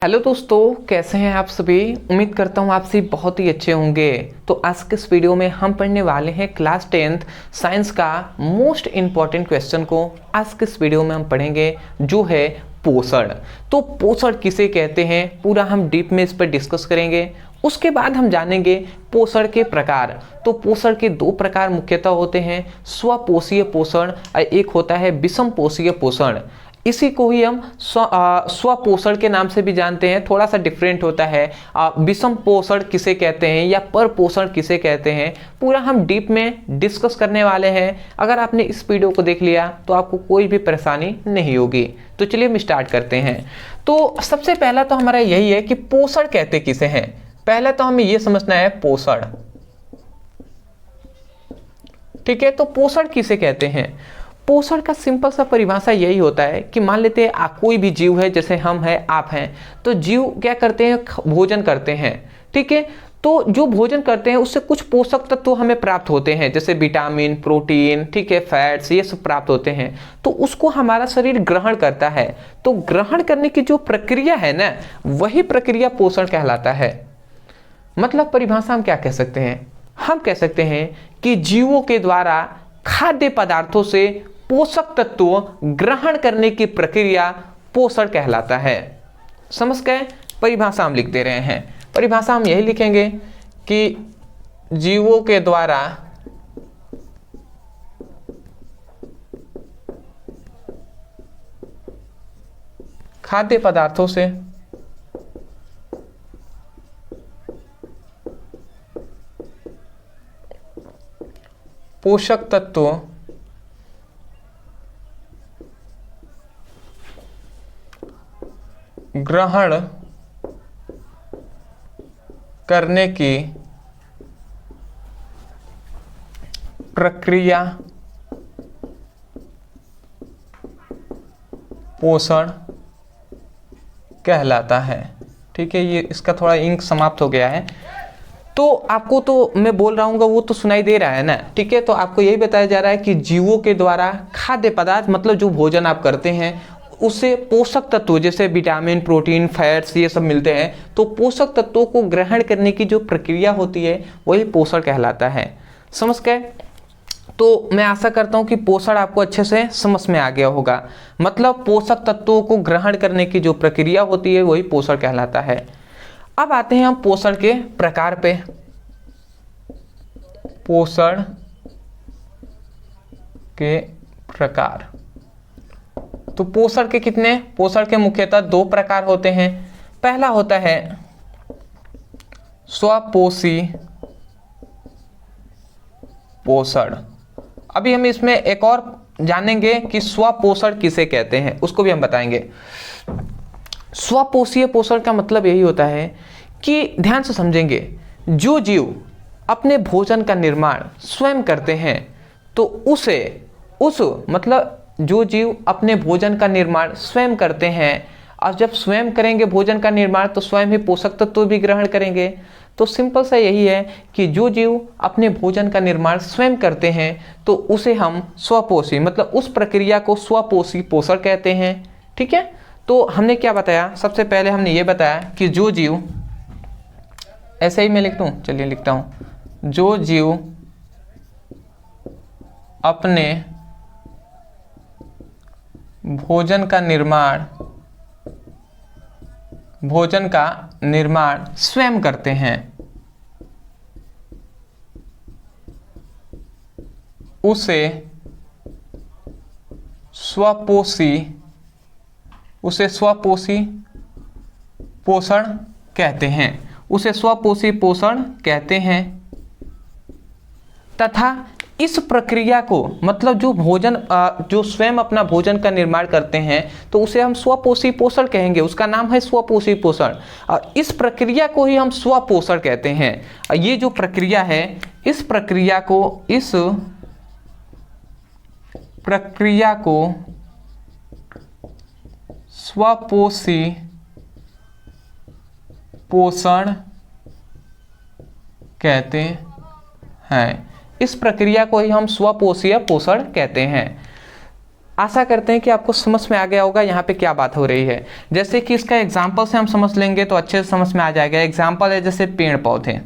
Hello दोस्तों, कैसे हैं आप सभी। उम्मीद करता हूँ आप सभी बहुत ही अच्छे होंगे। तो आज के इस वीडियो में हम पढ़ने वाले हैं क्लास 10th साइंस का मोस्ट इम्पॉर्टेंट क्वेश्चन को। आज के इस वीडियो में हम पढ़ेंगे जो है पोषण। तो पोषण किसे कहते हैं पूरा हम डीप में इस पर डिस्कस करेंगे। उसके बाद हम जानेंगे पोषण के प्रकार। तो पोषण के दो प्रकार मुख्यतः होते हैं, स्वपोषीय पोषण और एक होता है विषम पोषीय पोषण। इसी को ही हम स्वपोषण के नाम से भी जानते हैं, थोड़ा सा डिफरेंट होता है। विषम पोषण किसे कहते हैं या पर पोषण किसे कहते हैं पूरा हम डीप में डिस्कस करने वाले हैं। अगर आपने इस वीडियो को देख लिया तो आपको कोई भी परेशानी नहीं होगी। तो चलिए हम स्टार्ट करते हैं। तो सबसे पहला तो हमारा यही है कि पोषण कहते किसे हैं। पहले तो हमें यह समझना है पोषण, ठीक है। तो पोषण किसे कहते हैं। पोषण का सिंपल सा परिभाषा यही होता है कि मान लेते हैं कोई भी जीव है, जैसे हम हैं आप हैं, तो जीव क्या करते हैं, भोजन करते हैं, ठीक है। तो जो भोजन करते हैं उससे कुछ पोषक तत्व तो हमें प्राप्त होते हैं, जैसे विटामिन, प्रोटीन, ठीक है, फैट्स, ये सब प्राप्त होते हैं। तो उसको हमारा शरीर ग्रहण करता है। तो ग्रहण करने की जो प्रक्रिया है ना, वही प्रक्रिया पोषण कहलाता है। मतलब परिभाषा हम क्या कह सकते हैं, हम कह सकते हैं कि जीवों के द्वारा खाद्य पदार्थों से पोषक तत्व ग्रहण करने की प्रक्रिया पोषण कहलाता है। समझ गए। परिभाषा हम लिख दे रहे हैं। परिभाषा हम यही लिखेंगे कि जीवों के द्वारा खाद्य पदार्थों से पोषक तत्व ग्रहण करने की प्रक्रिया पोषण कहलाता है, ठीक है। ये इसका थोड़ा इंक समाप्त हो गया है। तो आपको तो मैं बोल रहा हूँ वो तो सुनाई दे रहा है ना, ठीक है। तो आपको यही बताया जा रहा है कि जीवों के द्वारा खाद्य पदार्थ मतलब जो भोजन आप करते हैं उससे पोषक तत्व जैसे विटामिन, प्रोटीन, फैट्स ये सब मिलते हैं। तो पोषक तत्वों को ग्रहण करने की जो प्रक्रिया होती है वही पोषण कहलाता है। समझ गए। तो मैं आशा करता हूँ कि पोषण आपको अच्छे से समझ में आ गया होगा। मतलब पोषक तत्वों को ग्रहण करने की जो प्रक्रिया होती है वही पोषण कहलाता है। अब आते हैं हम पोषण के प्रकार पे। पोषण के प्रकार। तो पोषण के कितने, पोषण के मुख्यतः दो प्रकार होते हैं। पहला होता है स्वपोषी पोषण। अभी हम इसमें एक और जानेंगे कि स्वपोषण किसे कहते हैं, उसको भी हम बताएंगे। स्वपोषीय पोषण का मतलब यही होता है कि ध्यान से समझेंगे, जो जीव अपने भोजन का निर्माण स्वयं करते हैं तो मतलब जो जीव अपने भोजन का निर्माण स्वयं करते हैं, और जब स्वयं करेंगे भोजन का निर्माण तो स्वयं ही पोषक तत्व भी ग्रहण करेंगे। तो सिंपल सा यही है कि जो जीव अपने भोजन का निर्माण स्वयं करते हैं तो उसे हम स्वपोषी मतलब उस प्रक्रिया को स्वपोषी पोषण कहते हैं, ठीक है। तो हमने क्या बताया, सबसे पहले हमने ये बताया कि जो जीव, ऐसे ही मैं लिख दूं, चलिए लिखता हूं, जो जीव अपने भोजन का निर्माण स्वयं करते हैं उसे स्वपोषी पोषण कहते हैं। उसे स्वपोषी पोषण कहते हैं। तथा इस प्रक्रिया को मतलब जो स्वयं अपना भोजन का निर्माण करते हैं तो उसे हम स्वपोषी पोषण कहेंगे, उसका नाम है स्वपोषी पोषण। और इस प्रक्रिया को ही हम स्वपोषण कहते हैं। और ये जो प्रक्रिया है, इस प्रक्रिया को स्वपोषी पोषण कहते हैं। इस प्रक्रिया को ही हम स्वपोषीय पोषण कहते हैं। आशा करते हैं कि आपको समझ में आ गया होगा यहाँ पे क्या बात हो रही है। जैसे कि इसका एग्जाम्पल से हम समझ लेंगे तो अच्छे से समझ में आ जाएगा। एग्जाम्पल है जैसे पेड़ पौधे,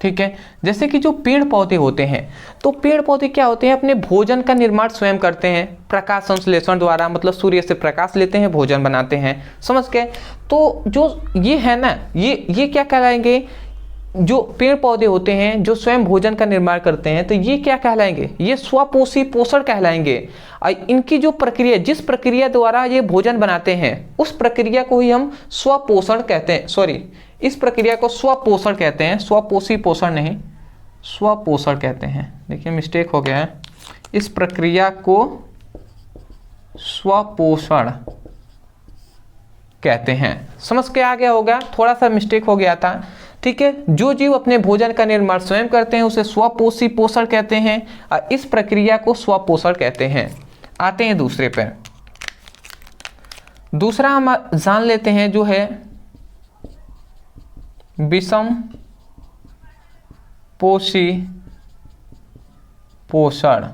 ठीक है। जैसे कि जो पेड़ पौधे होते हैं, तो पेड़ पौधे क्या होते हैं, अपने भोजन का निर्माण स्वयं करते हैं प्रकाश संश्लेषण द्वारा, मतलब सूर्य से प्रकाश लेते हैं, भोजन बनाते हैं, समझ गए। तो जो ये है ना, ये क्या कहलाएंगे, जो पेड़ पौधे होते हैं जो स्वयं भोजन का निर्माण करते हैं, तो ये क्या कहलाएंगे, ये स्वपोषी पोषण कहलाएंगे। इनकी जो प्रक्रिया, जिस प्रक्रिया द्वारा ये भोजन बनाते हैं, उस प्रक्रिया को ही हम स्वपोषण कहते हैं। सॉरी, इस प्रक्रिया को स्वपोषण कहते हैं, स्वपोषी पोषण नहीं, स्वपोषण कहते हैं। देखिए मिस्टेक हो गया है, इस प्रक्रिया को स्वपोषण कहते हैं। समझ के आ गया होगा, थोड़ा सा मिस्टेक हो गया था, ठीक है। जो जीव अपने भोजन का निर्माण स्वयं करते हैं उसे स्वपोषी पोषण कहते हैं, और इस प्रक्रिया को स्वपोषण कहते हैं। आते हैं दूसरे पर। दूसरा हम जान लेते हैं जो है विषम पोषी पोषण।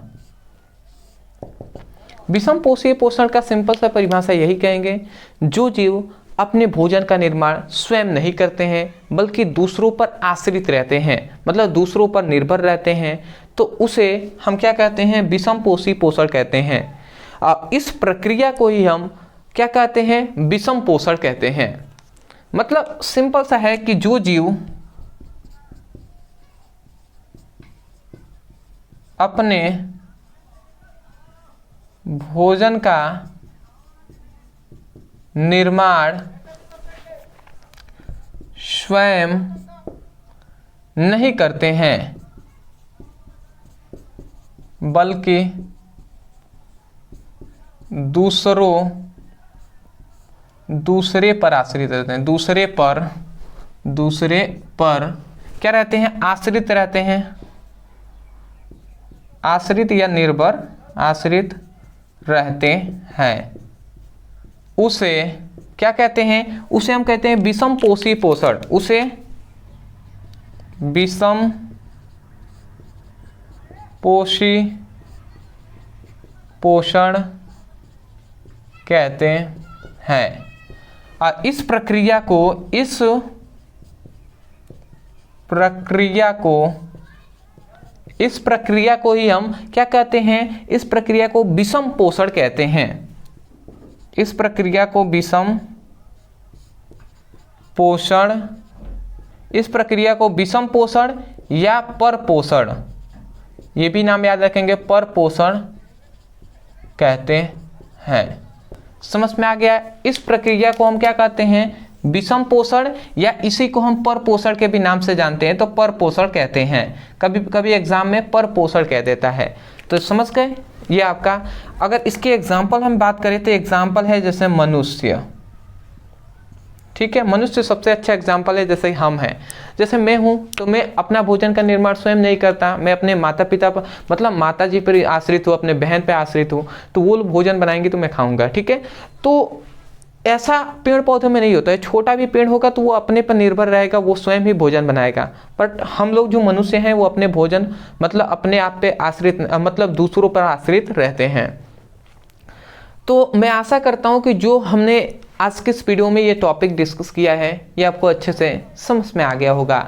विषम पोषी पोषण का सिंपल सा परिभाषा यही कहेंगे, जो जीव अपने भोजन का निर्माण स्वयं नहीं करते हैं बल्कि दूसरों पर आश्रित रहते हैं, मतलब दूसरों पर निर्भर रहते हैं, तो उसे हम क्या कहते हैं, विषम पोषी पोषण कहते हैं। इस प्रक्रिया को ही हम क्या कहते हैं, विषम पोषण कहते हैं। मतलब सिंपल सा है कि जो जीव अपने भोजन का निर्माण स्वयं नहीं करते हैं बल्कि दूसरे पर आश्रित रहते हैं, दूसरे पर क्या रहते हैं, आश्रित रहते हैं, आश्रित या निर्भर, आश्रित रहते हैं, उसे क्या कहते हैं, उसे हम कहते हैं विषम पोषी पोषण। उसे विषम पोषी पोषण कहते हैं। और इस प्रक्रिया को ही हम क्या कहते हैं, इस प्रक्रिया को विषम पोषण कहते हैं। इस प्रक्रिया को विषम पोषण, इस प्रक्रिया को विषम पोषण या परपोषण, ये भी नाम याद रखेंगे, परपोषण कहते हैं। समझ में आ गया। इस प्रक्रिया को हम क्या कहते हैं, विषम पोषण, या इसी को हम परपोषण के भी नाम से जानते हैं, तो परपोषण कहते हैं। कभी कभी एग्जाम में परपोषण कह देता है, तो समझ गए ये आपका। अगर इसके एग्जाम्पल हम बात करें तो एग्जाम्पल है जैसे मनुष्य, ठीक है। मनुष्य सबसे अच्छा एग्जाम्पल है। जैसे हम हैं, जैसे मैं हूँ, तो मैं अपना भोजन का निर्माण स्वयं नहीं करता, मैं अपने माता पिता पर, मतलब माता जी पर आश्रित हूँ, अपने बहन पर आश्रित हूँ, तो वो लोग भोजन बनाएंगे तो मैं खाऊंगा, ठीक है। तो ऐसा पेड़ पौधों में नहीं होता है। छोटा भी पेड़ होगा तो वो अपने पर निर्भर रहेगा, वो स्वयं ही भोजन बनाएगा। बट हम लोग जो मनुष्य हैं वो अपने भोजन, मतलब अपने आप पे आश्रित, मतलब दूसरों पर आश्रित रहते हैं। तो मैं आशा करता हूँ कि जो हमने आज के इस वीडियो में ये टॉपिक डिस्कस किया है ये आपको अच्छे से समझ में आ गया होगा।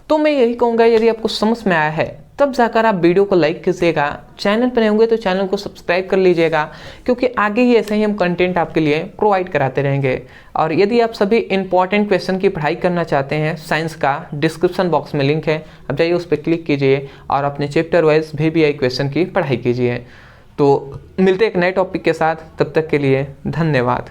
तो मैं यही कहूँगा, यदि आपको समझ में आया है तब जाकर आप वीडियो को लाइक कीजिएगा, चैनल पर नए होंगे तो चैनल को सब्सक्राइब कर लीजिएगा, क्योंकि आगे ही ऐसे ही हम कंटेंट आपके लिए प्रोवाइड कराते रहेंगे। और यदि आप सभी इंपॉर्टेंट क्वेश्चन की पढ़ाई करना चाहते हैं साइंस का, डिस्क्रिप्शन बॉक्स में लिंक है, आप जाइए उस पर क्लिक कीजिए और अपने चैप्टर वाइज VBI क्वेश्चन की पढ़ाई कीजिए। तो मिलते एक नए टॉपिक के साथ, तब तक के लिए धन्यवाद।